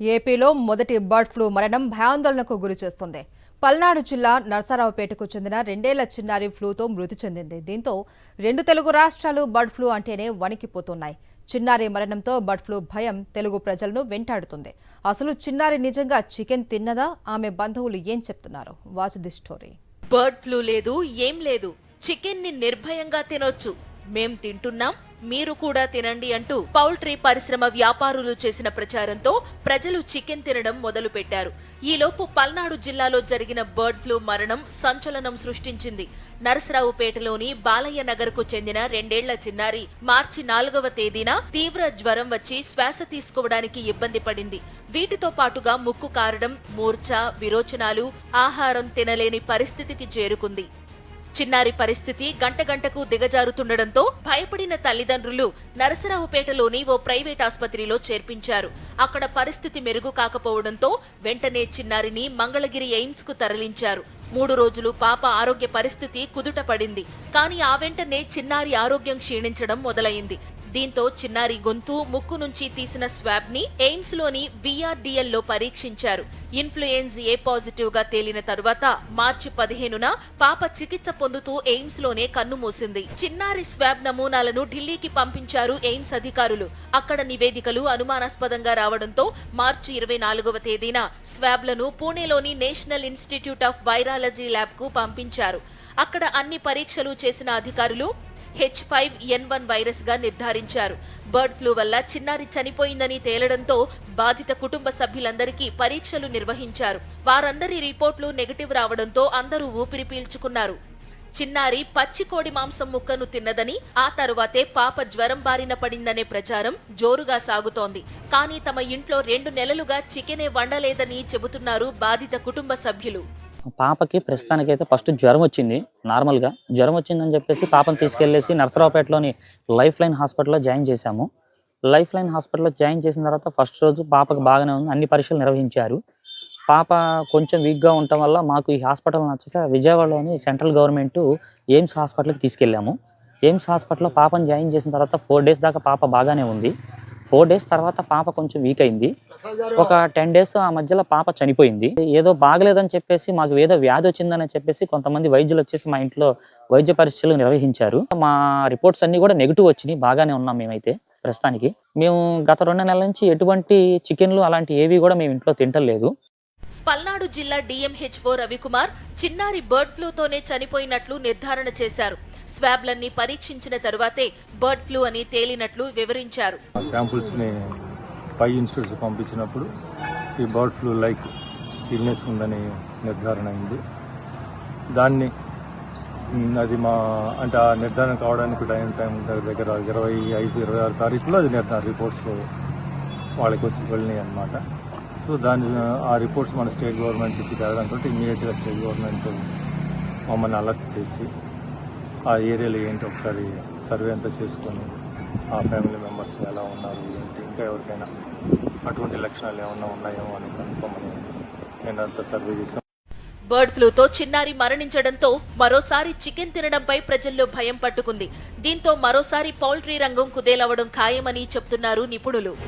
ఏపీలో మొదటి bird flu మరణం భయాందోళనకు గురిచేస్తుంది. పల్నాడు జిల్లా నరసరావుపేటకు చెందిన 2 ఏళ్ల చిన్నారి ఫ్లూతో మృతి చెందింది. దీంతో 2 తెలుగు రాష్ట్రాలు బర్డ్ ఫ్లూ అంటేనే వణికిపోతున్నాయి. చిన్నారి మరణంతో బర్డ్ ఫ్లూ భయం తెలుగు ప్రజలను వెంటాడుతుంది. అసలు చిన్నారి నిజంగా చికెన్ తిన్నదా? ఆమె బంధువులు ఏం చెప్తున్నారు? Watch the story. Bird flu లేదు, ఏం లేదు, చికెన్ ని నిర్భయంగా తినొచ్చు, మేం తింటున్నాం, మీరు కూడా తినండి అంటూ పౌల్ట్రీ పరిశ్రమ వ్యాపారులు చేసిన ప్రచారంతో ప్రజలు చికెన్ తినడం మొదలు పెట్టారు. ఈలోపు పల్నాడు జిల్లాలో జరిగిన బర్డ్ ఫ్లూ మరణం సంచలనం సృష్టించింది. నరసరావుపేటలోని బాలయ్య నగర్ కు చెందిన 2 ఏళ్ల చిన్నారి మార్చి 4వ తేదీన తీవ్ర జ్వరం వచ్చి శ్వాస తీసుకోవడానికి ఇబ్బంది పడింది. వీటితో పాటుగా ముక్కు కారడం, మూర్ఛ, విరోచనాలు, ఆహారం తినలేని పరిస్థితికి చేరుకుంది. చిన్నారి పరిస్థితి గంటకు దిగజారుతుండటంతో భయపడిన తల్లిదండ్రులు నరసరావుపేటలోని ఓ ప్రైవేట్ ఆసుపత్రిలో చేర్పించారు. అక్కడ పరిస్థితి మెరుగు కాకపోవడంతో వెంటనే చిన్నారిని మంగళగిరి ఎయిమ్స్ కు తరలించారు. 3 రోజులు పాప ఆరోగ్య పరిస్థితి కుదుట పడింది. కానీ ఆ వెంటనే చిన్నారి ఆరోగ్యం క్షీణించడం మొదలైంది. దీంతో చిన్నారి గొంతు, ముక్కు నుంచి తీసిన స్వాబ్ ని ఎయిమ్స్ లోని VRDL లో పరీక్షించారు. ఇన్ఫ్లుయెన్స్ ఏ పాజిటివ్ గా తేలిన తరువాత మార్చి 15న పాప చికిత్స పొందుతూ ఎయిమ్స్ లోనే కన్నుమూసింది. చిన్నారి స్వాబ్ నమూనాలను ఢిల్లీకి పంపించారు ఎయిమ్స్ అధికారులు. అక్కడ నివేదికలు అనుమానాస్పదంగా రావడంతో మార్చి 24వ తేదీన స్వాబ్లను పూణేలోని national institute of virology lab కు పంపించారు. అక్కడ అన్ని పరీక్షలు చేసిన అధికారులు H5N1 వైరస్ గా నిర్ధారించారు. బర్డ్ ఫ్లూ వల్ల చిన్నారి చనిపోయిందని తేలడంతో బాధిత కుటుంబ సభ్యులందరికీ పరీక్షలు నిర్వహించారు. వారందరి రిపోర్టులు నెగటివ్ రావడంతో అందరూ ఊపిరి పీల్చుకున్నారు. చిన్నారి పచ్చి కోడి మాంసం ముక్కను తిన్నదని, ఆ తరువాతే పాప జ్వరం బారిన పడిందనే ప్రచారం జోరుగా సాగుతోంది. కానీ తమ ఇంట్లో 2 నెలలుగా చికెనే వండలేదని చెబుతున్నారు బాధిత కుటుంబ సభ్యులు. పాపకి ప్రస్తుతానికైతే ఫస్ట్ జ్వరం వచ్చింది. నార్మల్గా జ్వరం వచ్చిందని చెప్పేసి పాపను తీసుకెళ్లేసి నరసరావుపేటలోని లైఫ్ లైన్ హాస్పిటల్లో జాయిన్ చేశాము. లైఫ్ లైన్ హాస్పిటల్లో జాయిన్ చేసిన తర్వాత ఫస్ట్ రోజు పాపకు బాగానే ఉంది, అన్ని పరీక్షలు నిర్వహించారు. పాప కొంచెం వీక్గా ఉండటం వల్ల మాకు ఈ హాస్పిటల్ నచ్చక విజయవాడలోని సెంట్రల్ గవర్నమెంట్ ఎయిమ్స్ హాస్పిటల్కి తీసుకెళ్ళాము. ఎయిమ్స్ హాస్పిటల్లో పాపను జాయిన్ చేసిన తర్వాత 4 డేస్ దాకా పాప బాగానే ఉంది. 4 డేస్ తర్వాత పాప కొంచెం వీక్ అయింది. ఒక 10 డేస్ ఆ మధ్యలో పాప చనిపోయింది. ఏదో బాగలేదని చెప్పేసి, మాకు ఏదో వ్యాధి వచ్చిందని చెప్పేసి కొంతమంది వైద్యులు వచ్చేసి మా ఇంట్లో వైద్య పరీక్షలు నిర్వహించారు. మా రిపోర్ట్స్ అన్ని కూడా నెగిటివ్ వచ్చినాయి. బాగానే ఉన్నాం మేమైతే ప్రస్తుతానికి. మేము గత 2 నెలల నుంచి ఎటువంటి చికెన్లు అలాంటి ఏవి కూడా మేము ఇంట్లో తింటలేదు. పల్నాడు జిల్లా DMHO రవికుమార్ చిన్నారి బర్డ్ ఫ్లూతోనే చనిపోయినట్లు నిర్ధారణ చేశారు. స్వాబ్లన్నీ పరీక్షించిన తరువాతే బర్డ్ ఫ్లూ అని తేలినట్లు వివరించారు. శాంపుల్స్ ని పై ఇన్స్టిట్యూట్స్ పంపించినప్పుడు ఈ బర్డ్ ఫ్లూ లైక్ ఇల్నెస్ ఉందని నిర్ధారణ అయింది. దాన్ని అది అంటే ఆ నిర్ధారణ కావడానికి టైం దగ్గర 25-26 తారీఖులో అది రిపోర్ట్స్ వాళ్ళకి వచ్చి వెళ్ళినాయి అన్నమాట. సో ఆ రిపోర్ట్స్ మన స్టేట్ గవర్నమెంట్కి తేవడంతో ఇమ్మీడియట్గా స్టేట్ గవర్నమెంట్ మమ్మల్ని అలర్ట్ చేసి ఆ ఏరియాలో ఏంటి ఒకసారి సర్వే అంతా చేసుకొని ఆ ఫ్యామిలీ మెంబర్స్ ఎలా ఉన్నారు ఏంటి, ఇంకా ఎవరికైనా అటువంటి లక్షణాలు ఏమన్నా ఉన్నాయేమో అని కనుక్కోమని నేనంతా సర్వే చేశాను. బర్డ్ ఫ్లూతో చిన్నారి మరణించడంతో మరోసారి చికెన్ తినడంపై ప్రజల్లో భయం పట్టుకుంది. దీంతో మరోసారి పౌల్ట్రీ రంగం కుదేలవడం ఖాయమని చెప్తున్నారు నిపుణులు.